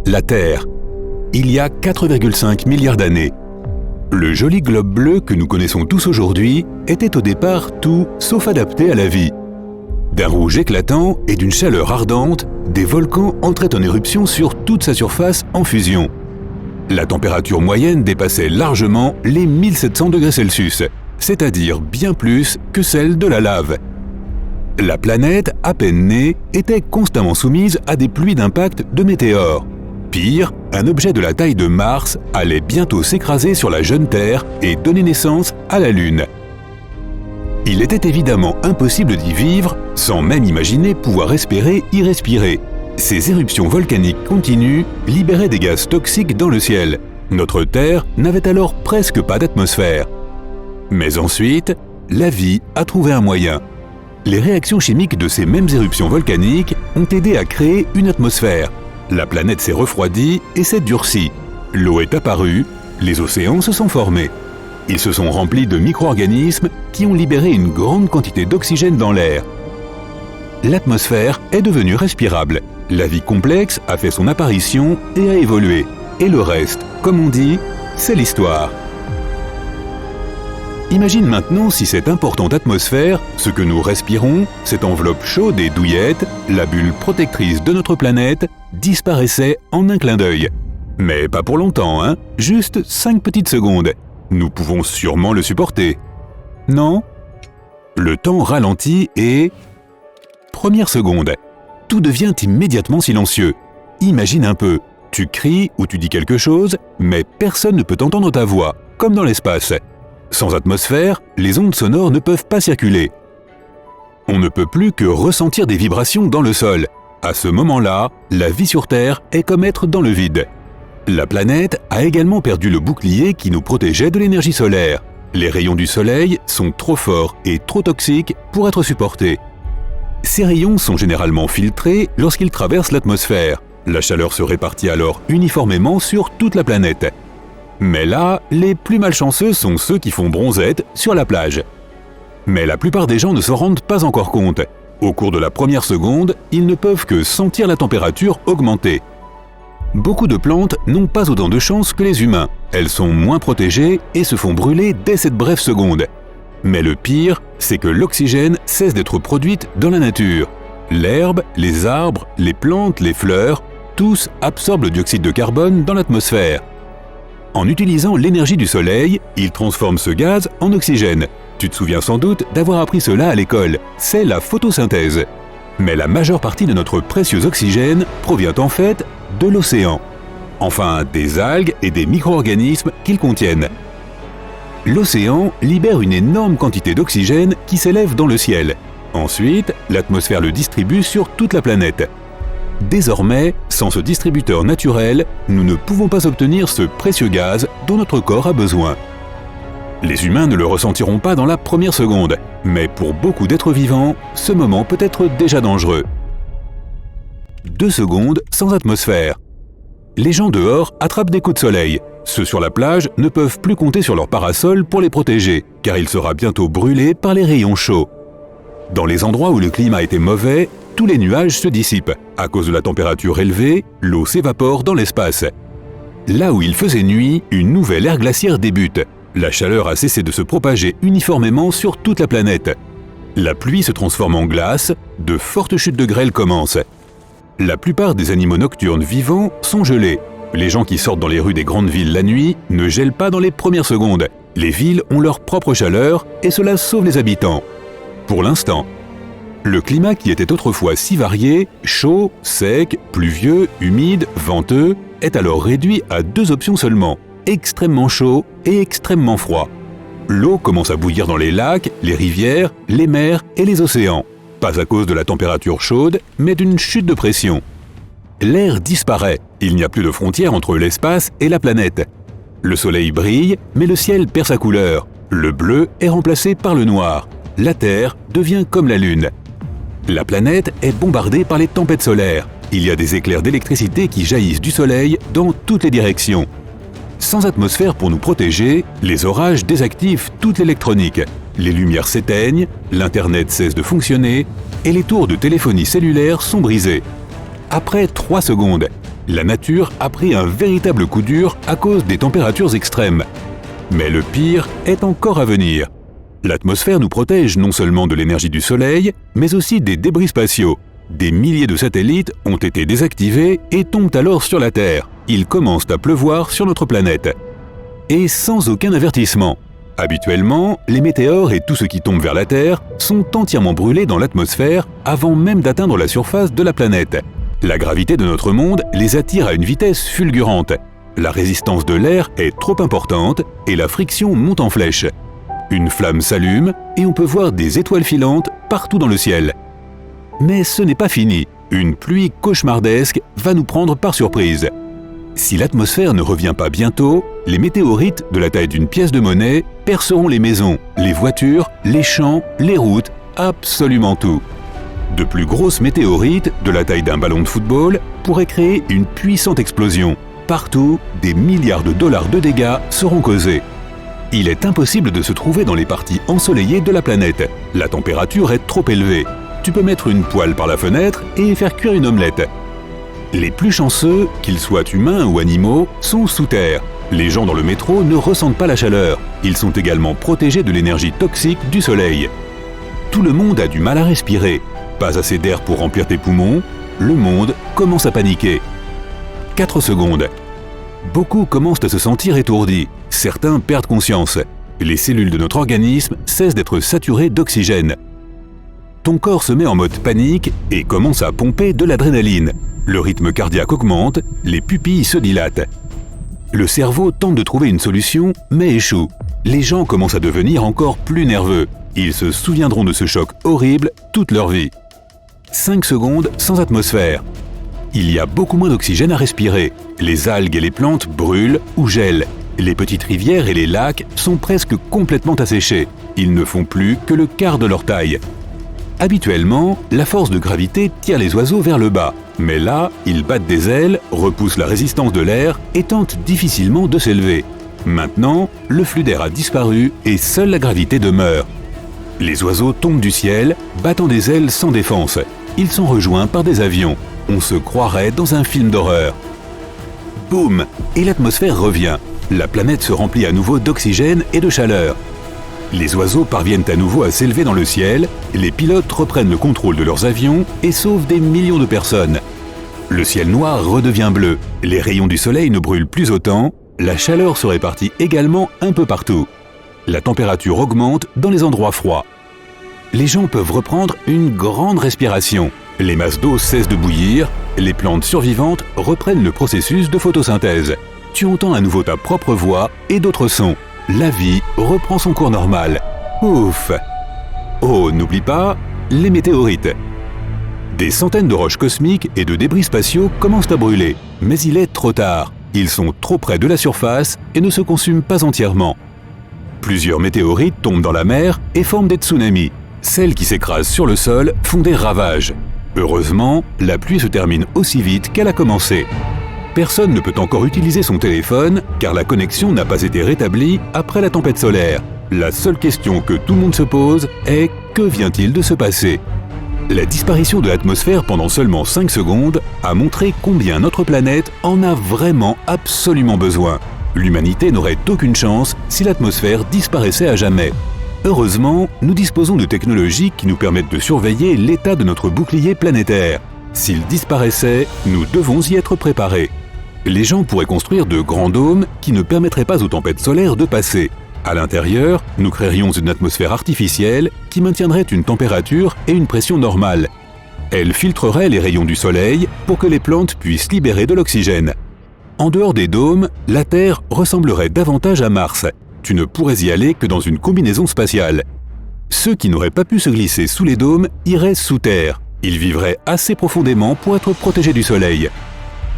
la Terre. Il y a 4,5 milliards d'années. Le joli globe bleu que nous connaissons tous aujourd'hui était au départ tout sauf adapté à la vie. D'un rouge éclatant et d'une chaleur ardente, des volcans entraient en éruption sur toute sa surface en fusion. La température moyenne dépassait largement les 1700 degrés Celsius, c'est-à-dire bien plus que celle de la lave. La planète, à peine née, était constamment soumise à des pluies d'impacts de météores. Pire, un objet de la taille de Mars allait bientôt s'écraser sur la jeune Terre et donner naissance à la Lune. Il était évidemment impossible d'y vivre sans même imaginer pouvoir espérer y respirer. Ces éruptions volcaniques continues libéraient des gaz toxiques dans le ciel. Notre Terre n'avait alors presque pas d'atmosphère. Mais ensuite, la vie a trouvé un moyen. Les réactions chimiques de ces mêmes éruptions volcaniques ont aidé à créer une atmosphère. La planète s'est refroidie et s'est durcie. L'eau est apparue, les océans se sont formés. Ils se sont remplis de micro-organismes qui ont libéré une grande quantité d'oxygène dans l'air. L'atmosphère est devenue respirable. La vie complexe a fait son apparition et a évolué. Et le reste, comme on dit, c'est l'histoire. Imagine maintenant si cette importante atmosphère, ce que nous respirons, cette enveloppe chaude et douillette, la bulle protectrice de notre planète, disparaissait en un clin d'œil. Mais pas pour longtemps, hein, juste 5 petites secondes. Nous pouvons sûrement le supporter. Non? Le temps ralentit et... Première seconde. Tout devient immédiatement silencieux. Imagine un peu. Tu cries ou tu dis quelque chose, mais personne ne peut entendre ta voix, comme dans l'espace. Sans atmosphère, les ondes sonores ne peuvent pas circuler. On ne peut plus que ressentir des vibrations dans le sol. À ce moment-là, la vie sur Terre est comme être dans le vide. La planète a également perdu le bouclier qui nous protégeait de l'énergie solaire. Les rayons du soleil sont trop forts et trop toxiques pour être supportés. Ces rayons sont généralement filtrés lorsqu'ils traversent l'atmosphère. La chaleur se répartit alors uniformément sur toute la planète. Mais là, les plus malchanceux sont ceux qui font bronzette sur la plage. Mais la plupart des gens ne s'en rendent pas encore compte. Au cours de la première seconde, ils ne peuvent que sentir la température augmenter. Beaucoup de plantes n'ont pas autant de chance que les humains. Elles sont moins protégées et se font brûler dès cette brève seconde. Mais le pire, c'est que l'oxygène cesse d'être produite dans la nature. L'herbe, les arbres, les plantes, les fleurs, tous absorbent le dioxyde de carbone dans l'atmosphère. En utilisant l'énergie du soleil, ils transforment ce gaz en oxygène. Tu te souviens sans doute d'avoir appris cela à l'école. C'est la photosynthèse. Mais la majeure partie de notre précieux oxygène provient en fait de l'océan. Enfin, des algues et des micro-organismes qu'ils contiennent. L'océan libère une énorme quantité d'oxygène qui s'élève dans le ciel. Ensuite, l'atmosphère le distribue sur toute la planète. Désormais, sans ce distributeur naturel, nous ne pouvons pas obtenir ce précieux gaz dont notre corps a besoin. Les humains ne le ressentiront pas dans la première seconde, mais pour beaucoup d'êtres vivants, ce moment peut être déjà dangereux. 2 secondes sans atmosphère. Les gens dehors attrapent des coups de soleil. Ceux sur la plage ne peuvent plus compter sur leur parasol pour les protéger, car il sera bientôt brûlé par les rayons chauds. Dans les endroits où le climat était mauvais, tous les nuages se dissipent. À cause de la température élevée, l'eau s'évapore dans l'espace. Là où il faisait nuit, une nouvelle ère glaciaire débute. La chaleur a cessé de se propager uniformément sur toute la planète. La pluie se transforme en glace, de fortes chutes de grêle commencent. La plupart des animaux nocturnes vivants sont gelés. Les gens qui sortent dans les rues des grandes villes la nuit ne gèlent pas dans les premières secondes. Les villes ont leur propre chaleur et cela sauve les habitants. Pour l'instant. Le climat qui était autrefois si varié, chaud, sec, pluvieux, humide, venteux, est alors réduit à 2 options seulement, extrêmement chaud et extrêmement froid. L'eau commence à bouillir dans les lacs, les rivières, les mers et les océans. Pas à cause de la température chaude, mais d'une chute de pression. L'air disparaît, il n'y a plus de frontière entre l'espace et la planète. Le soleil brille, mais le ciel perd sa couleur. Le bleu est remplacé par le noir. La Terre devient comme la Lune. La planète est bombardée par les tempêtes solaires. Il y a des éclairs d'électricité qui jaillissent du soleil dans toutes les directions. Sans atmosphère pour nous protéger, les orages désactivent toute l'électronique. Les lumières s'éteignent, l'Internet cesse de fonctionner et les tours de téléphonie cellulaire sont brisées. Après 3 secondes, La nature a pris un véritable coup dur à cause des températures extrêmes. Mais le pire est encore à venir. L'atmosphère nous protège non seulement de l'énergie du Soleil, mais aussi des débris spatiaux. Des milliers de satellites ont été désactivés et tombent alors sur la Terre. Il commence à pleuvoir sur notre planète. Et sans aucun avertissement. Habituellement, les météores et tout ce qui tombe vers la Terre sont entièrement brûlés dans l'atmosphère avant même d'atteindre la surface de la planète. La gravité de notre monde les attire à une vitesse fulgurante. La résistance de l'air est trop importante et la friction monte en flèche. Une flamme s'allume et on peut voir des étoiles filantes partout dans le ciel. Mais ce n'est pas fini. Une pluie cauchemardesque va nous prendre par surprise. Si l'atmosphère ne revient pas bientôt, les météorites de la taille d'une pièce de monnaie perceront les maisons, les voitures, les champs, les routes, absolument tout. De plus grosses météorites, de la taille d'un ballon de football, pourraient créer une puissante explosion. Partout, des milliards de dollars de dégâts seront causés. Il est impossible de se trouver dans les parties ensoleillées de la planète. La température est trop élevée. Tu peux mettre une poêle par la fenêtre et faire cuire une omelette. Les plus chanceux, qu'ils soient humains ou animaux, sont sous terre. Les gens dans le métro ne ressentent pas la chaleur. Ils sont également protégés de l'énergie toxique du soleil. Tout le monde a du mal à respirer. Pas assez d'air pour remplir tes poumons. Le monde commence à paniquer. 4 secondes. Beaucoup commencent à se sentir étourdis. Certains perdent conscience. Les cellules de notre organisme cessent d'être saturées d'oxygène. Ton corps se met en mode panique et commence à pomper de l'adrénaline. Le rythme cardiaque augmente, les pupilles se dilatent. Le cerveau tente de trouver une solution, mais échoue. Les gens commencent à devenir encore plus nerveux. Ils se souviendront de ce choc horrible toute leur vie. 5 secondes sans atmosphère. Il y a beaucoup moins d'oxygène à respirer. Les algues et les plantes brûlent ou gèlent. Les petites rivières et les lacs sont presque complètement asséchés. Ils ne font plus que le quart de leur taille. Habituellement, la force de gravité tire les oiseaux vers le bas. Mais là, ils battent des ailes, repoussent la résistance de l'air et tentent difficilement de s'élever. Maintenant, le flux d'air a disparu et seule la gravité demeure. Les oiseaux tombent du ciel, battant des ailes sans défense. Ils sont rejoints par des avions. On se croirait dans un film d'horreur. Boum! Et l'atmosphère revient. La planète se remplit à nouveau d'oxygène et de chaleur. Les oiseaux parviennent à nouveau à s'élever dans le ciel, les pilotes reprennent le contrôle de leurs avions et sauvent des millions de personnes. Le ciel noir redevient bleu, les rayons du soleil ne brûlent plus autant, la chaleur se répartit également un peu partout. La température augmente dans les endroits froids. Les gens peuvent reprendre une grande respiration. Les masses d'eau cessent de bouillir, les plantes survivantes reprennent le processus de photosynthèse. Tu entends à nouveau ta propre voix et d'autres sons. La vie reprend son cours normal. Ouf! Oh, n'oublie pas, les météorites. Des centaines de roches cosmiques et de débris spatiaux commencent à brûler. Mais il est trop tard. Ils sont trop près de la surface et ne se consument pas entièrement. Plusieurs météorites tombent dans la mer et forment des tsunamis. Celles qui s'écrasent sur le sol font des ravages. Heureusement, la pluie se termine aussi vite qu'elle a commencé. Personne ne peut encore utiliser son téléphone car la connexion n'a pas été rétablie après la tempête solaire. La seule question que tout le monde se pose est « que vient-il de se passer ?» La disparition de l'atmosphère pendant seulement 5 secondes a montré combien notre planète en a vraiment absolument besoin. L'humanité n'aurait aucune chance si l'atmosphère disparaissait à jamais. Heureusement, nous disposons de technologies qui nous permettent de surveiller l'état de notre bouclier planétaire. S'il disparaissait, nous devons y être préparés. Les gens pourraient construire de grands dômes qui ne permettraient pas aux tempêtes solaires de passer. À l'intérieur, nous créerions une atmosphère artificielle qui maintiendrait une température et une pression normales. Elle filtrerait les rayons du soleil pour que les plantes puissent libérer de l'oxygène. En dehors des dômes, la Terre ressemblerait davantage à Mars. Tu ne pourrais y aller que dans une combinaison spatiale. Ceux qui n'auraient pas pu se glisser sous les dômes iraient sous terre. Ils vivraient assez profondément pour être protégés du soleil.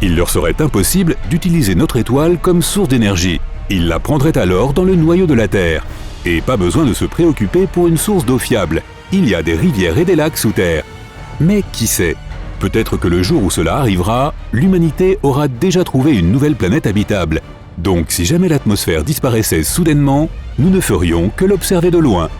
Il leur serait impossible d'utiliser notre étoile comme source d'énergie. Ils la prendraient alors dans le noyau de la Terre. Et pas besoin de se préoccuper pour une source d'eau fiable. Il y a des rivières et des lacs sous terre. Mais qui sait? Peut-être que le jour où cela arrivera, l'humanité aura déjà trouvé une nouvelle planète habitable. Donc si jamais l'atmosphère disparaissait soudainement, nous ne ferions que l'observer de loin.